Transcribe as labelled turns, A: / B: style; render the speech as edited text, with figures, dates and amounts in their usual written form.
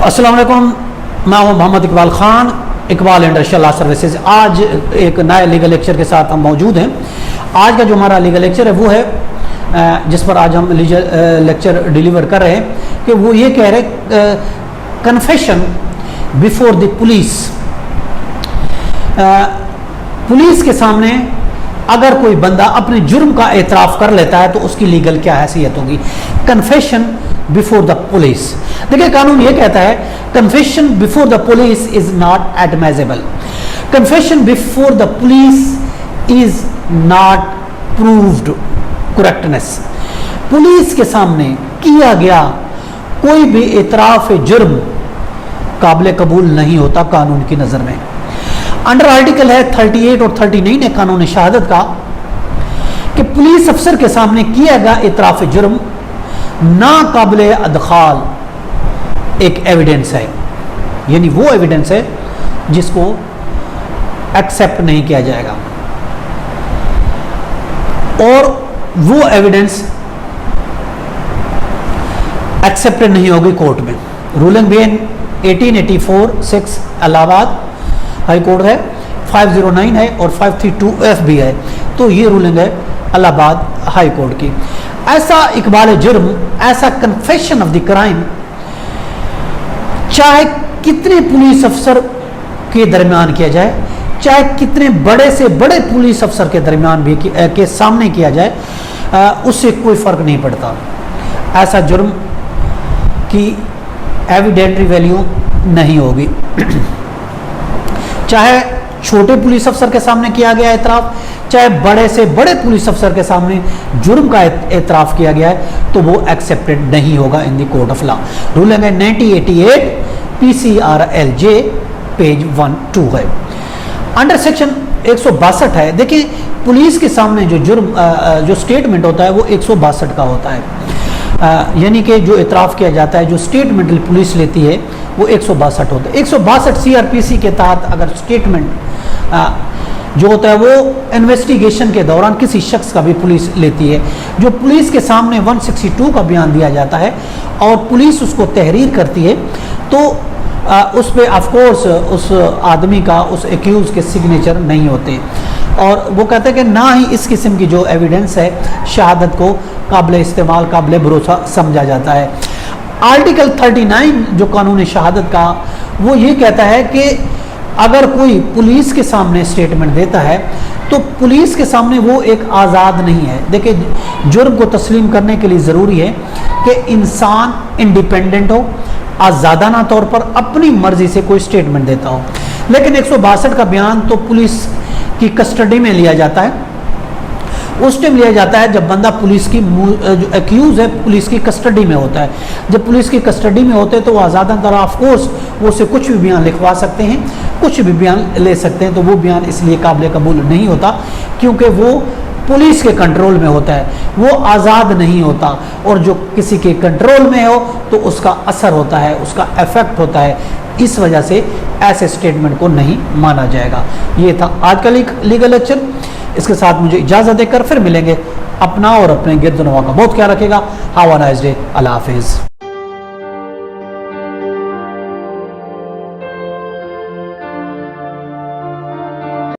A: अस्सलाम वालेकुम, मैं हूं Mohammad Iqbal Khan, Iqbal industrial law services. आज एक नए लीगल लेक्चर के साथ हम मौजूद हैं। आज का जो हमारा लीगल लेक्चर है वो है जिस पर आज हम लेक्चर डिलीवर कर रहे हैं कि वो ये कह रहे confession before the police. Police के सामने अगर कोई बंदा अपने जुर्म का एतराफ़ कर लेता है तो उसकी लीगल क्या हैसियत होगी। कन्फेशन बिफोर द पुलिस, देखिए कानून ये कहता है confession before the police is not admissible. Confession before the police is not proved correctness. Police के सामने किया गया कोई भी एतराफ़ जुर्म काबिल कबूल नहीं होता कानून की नज़र में। अंडर आर्टिकल है 38 और 39 है कानून शहादत का कि पुलिस अफसर के सामने किया गया एतराफ़ जुर्म ना काबिल अदखाल एक एविडेंस है, यानी वो एविडेंस है जिसको एक्सेप्ट नहीं किया जाएगा और वो एविडेंस एक्सेप्टेड नहीं होगी कोर्ट में। Ruling Ben 1884-6 Allahabad high court है, 509 है और 532F भी है। तो ये रूलिंग है इलाहाबाद हाई कोर्ट की। ऐसा इकबाल जुर्म, ऐसा कन्फेशन ऑफ द क्राइम चाहे कितने पुलिस अफसर के दरमियान किया जाए, चाहे कितने बड़े से बड़े पुलिस अफसर के दरमियान भी के सामने किया जाए, उससे कोई फर्क नहीं पड़ता। ऐसा जुर्म की एविडेंटरी वैल्यू नहीं होगी। चाहे छोटे पुलिस अफसर के सामने किया गया एतराफ़, चाहे बड़े से बड़े पुलिस अफसर के सामने जुर्म का एतराफ़ किया गया है तो वो एक्सेप्टेड नहीं होगा in the court of law. Ruling है 1988 PCRLJ पेज 1-2 है। अंडर सेक्शन 162 है। देखिए पुलिस के सामने जो जुर्म जो स्टेटमेंट होता है वो 162 का होता है, यानी कि जो एतराफ़ किया जाता है, जो स्टेटमेंट पुलिस लेती है वो 162 होता है। 162 CRPC के तहत अगर स्टेटमेंट जो होता है वो इन्वेस्टिगेशन के दौरान किसी शख्स का भी पुलिस लेती है, जो पुलिस के सामने 162 का बयान दिया जाता है और पुलिस उसको तहरीर करती है तो उस पर ऑफकोर्स उस आदमी का, उस एक्यूज़ के सिग्नेचर नहीं होते और वो कहते हैं कि ना ही इस किस्म की जो एविडेंस है शहादत को काबिल इस्तेमाल, काबिल भरोसा समझा जाता है। आर्टिकल 39 जो कानून शहादत का वो ये कहता है कि अगर कोई पुलिस के सामने स्टेटमेंट देता है तो पुलिस के सामने वो एक आज़ाद नहीं है। देखिए जुर्म को तस्लीम करने के लिए ज़रूरी है कि इंसान इंडिपेंडेंट हो, आज़ादाना तौर पर अपनी मर्ज़ी से कोई स्टेटमेंट देता हो। लेकिन 162 का बयान तो पुलिस की कस्टडी में लिया जाता है, उस टाइम लिया जाता है जब बंदा पुलिस की जो एक्यूज़ है पुलिस की कस्टडी में होता है। जब पुलिस की कस्टडी में होते हैं तो वो आज़ादाना तौर ऑफकोर्स वो उसे कुछ भी बयान लिखवा सकते हैं, कुछ भी बयान ले सकते हैं। तो वो बयान इसलिए काबिल कबूल नहीं होता क्योंकि वो पुलिस के कंट्रोल में होता है, वो आज़ाद नहीं होता और जो किसी के कंट्रोल में हो तो उसका असर होता है, उसका इफेक्ट होता है। इस वजह से ऐसे स्टेटमेंट को नहीं माना जाएगा। ये था आज का लीगल लेक्चर। इसके साथ मुझे इजाज़त देकर फिर मिलेंगे। अपना और अपने गिरदनवा का बहुत ख्याल रखेगा। Have a nice day. Allah हाफिज़।